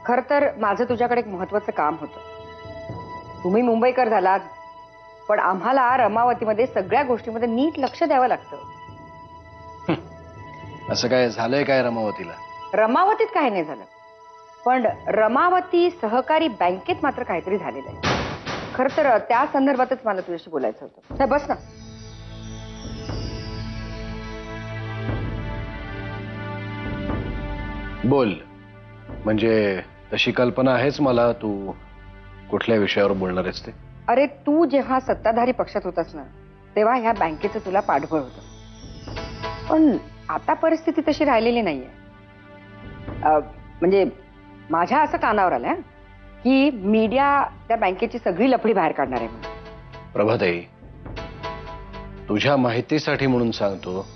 खर तर माझं तुझ्याकडे एक महत्वाचं काम होतं. तुम्ही मुंबईकर झालात, पण आम्हाला रमावतीमध्ये सगळ्या गोष्टींमध्ये नीट लक्ष द्यावं लागतं. असं काय झालंय काय रमावतीला? रमावतीत काही नाही झालं, पण रमावती सहकारी बँकेत मात्र काहीतरी झालेलं आहे. खर तर त्या संदर्भातच मला तुझ्याशी बोलायचं होतं. हे बस ना. बोल. म्हणजे तशी कल्पना आहेच मला, तू कुठल्या विषयावर बोलणार आहेस ते. अरे तू जेव्हा सत्ताधारी पक्षात होतास ना, तेव्हा ह्या बँकेचं तुला पाठबळ होतं. पण आता परिस्थिती तशी राहिलेली नाहीये. म्हणजे माझ्या असं कानावर आलं की मीडिया त्या बँकेची सगळी लफडी बाहेर काढणार आहे म्हणून. प्रभाताई, तुझ्या माहितीसाठी म्हणून सांगतो,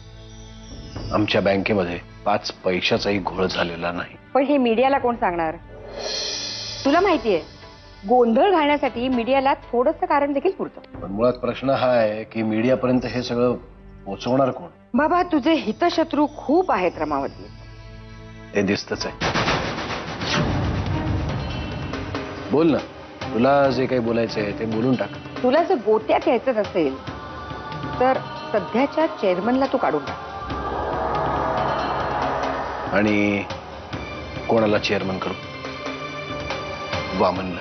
आमच्या बँकेमध्ये 5 पैशाचाही घोळ झालेला नाही. पण हे मीडियाला कोण सांगणार? तुला माहितीये, गोंधळ घालण्यासाठी मीडियाला थोडंसं कारण देखील पुरतं. पण मुळात प्रश्न हा आहे की मीडियापर्यंत हे सगळं पोहोचवणार कोण? बाबा, तुझे हितशत्रू खूप आहेत रमावती. ते दिसतच आहे. बोल ना, तुला जे काही बोलायचंय ते बोलून टाक. तुला जर गोत्यात यायचं नसेल तर सध्याच्या चेअरमनला तू काढून टाक. आणि कोणाला चेअरमन करू? वामनला.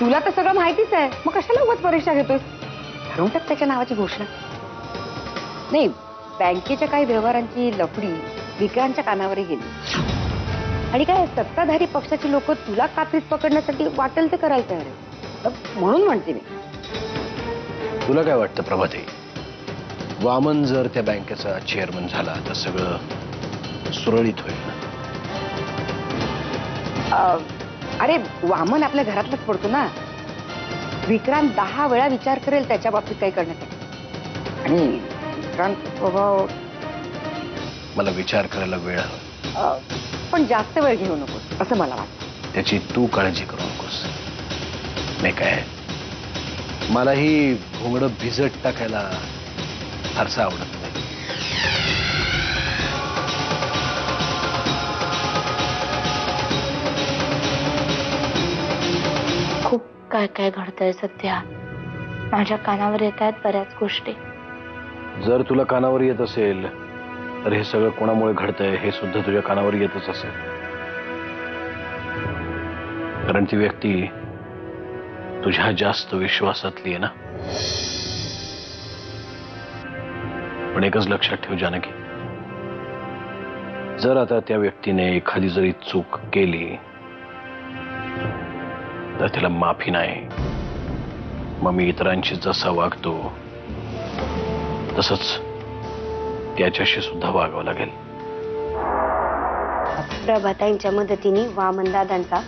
तुला तर सगळं माहितीच आहे, मग कशाला उगाच परीक्षा घेतोस? ठरवून टाक त्याच्या नावाची घोषणा. नाही, बँकेच्या काही व्यवहारांची लफडी विक्रांतच्या कानावरही गेली. आणि काय सत्ताधारी पक्षाची लोक तुला कात्रीत पकडण्यासाठी वाटेल ते करायला तयार आहे. म्हणून म्हणते मी. तुला काय वाटतं प्रभाताई, वामन जर त्या बँकेचा चेअरमन झाला तर सगळं सुरळीत होईल ना? अरे वामन आपल्या घरातलाच पडतो ना. विक्रांत 10 वेळा विचार करेल त्याच्या बाबतीत काही करण्यासाठी. आणि विक्रांत स्वभाव. मला विचार करायला वेळ हवा. पण जास्त वेळ घेऊ नकोस असं मला वाटतं. त्याची तू काळजी करू नकोस. नाही काय, मलाही घोंगडं भिजत टाकायला फारसं आवडत नाही. खूप काय काय घडतंय सध्या. माझ्या कानावर येत आहेत बऱ्याच गोष्टी. जर तुला कानावर येत असेल तर हे सगळं कोणामुळे घडतंय हे सुद्धा तुझ्या कानावर येतच असेल. कारण ती व्यक्ती तुझ्या जास्त विश्वासातली आहे ना. पण एकच लक्षात ठेव जानकी, जर आता त्या व्यक्तीने एखादी जरी चूक केली तर तिला माफी नाही. मग मी इतरांशी जसा वागतो तसंच त्याच्याशी सुद्धा वागावं लागेल. प्रभाताईंच्या मदतीने वामनदादांचा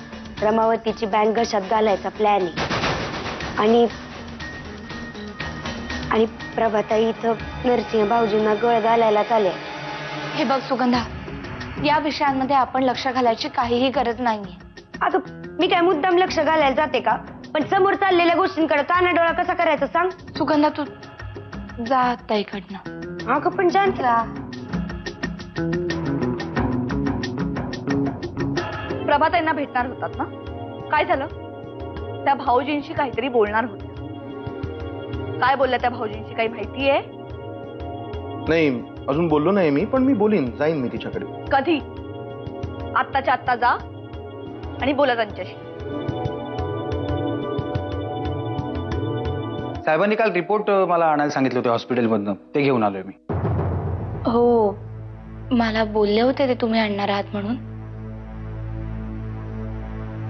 रमावतीची बँक घशात घालायचा प्लॅन आहे. आणि प्रभाताई इथं नरसिंह भाऊजींना गळ घालायला चालले. हे बघ सुगंधा, या विषयांमध्ये आपण लक्ष घालायची काहीही गरज नाहीये. अगं मी काय मुद्दाम लक्ष घालायला जाते का? पण समोर चाललेल्या गोष्टींकडे कानाडोळा कसा करायचा सांग? सुगंधा, तू जा आता इकडनं. अगं पण जानकी, प्रभाताईंना भेटणार होतात ना? काय झालं? त्या भाऊजींशी काहीतरी बोलणार होत्या. काय बोलल्या त्या भाऊजींशी, काही माहिती आहे? नाही, अजून बोललो नाही मी, पण मी बोलीन, जाईन मी तिच्याकडे. कधी? आत्ताच्या आत्ता जा आणि बोला त्यांच्याशी. साहेबांनी काल रिपोर्ट मला आणायला सांगितले होते हॉस्पिटलमधनं, ते घेऊन आलोय मी. हो, मला बोलले होते ते तुम्ही आणणार आहात म्हणून.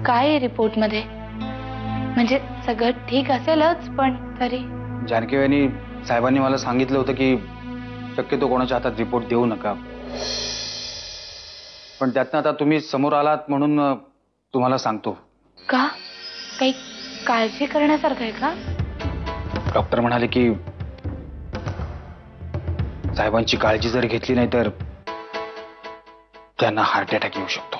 काय आहे रिपोर्टमध्ये? म्हणजे सगळं ठीक असेलच, पण तरी. जानकी वहिनी, साहेबांनी मला सांगितलं होतं की शक्यतो कोणाच्या हातात रिपोर्ट देऊ नका. पण त्यातनं आता तुम्ही समोर आलात म्हणून तुम्हाला सांगतो. का? काही काळजी करण्यासारखं आहे का? डॉक्टर म्हणाले की साहेबांची काळजी जर घेतली नाही तर त्यांना हार्ट अटॅक येऊ शकतो.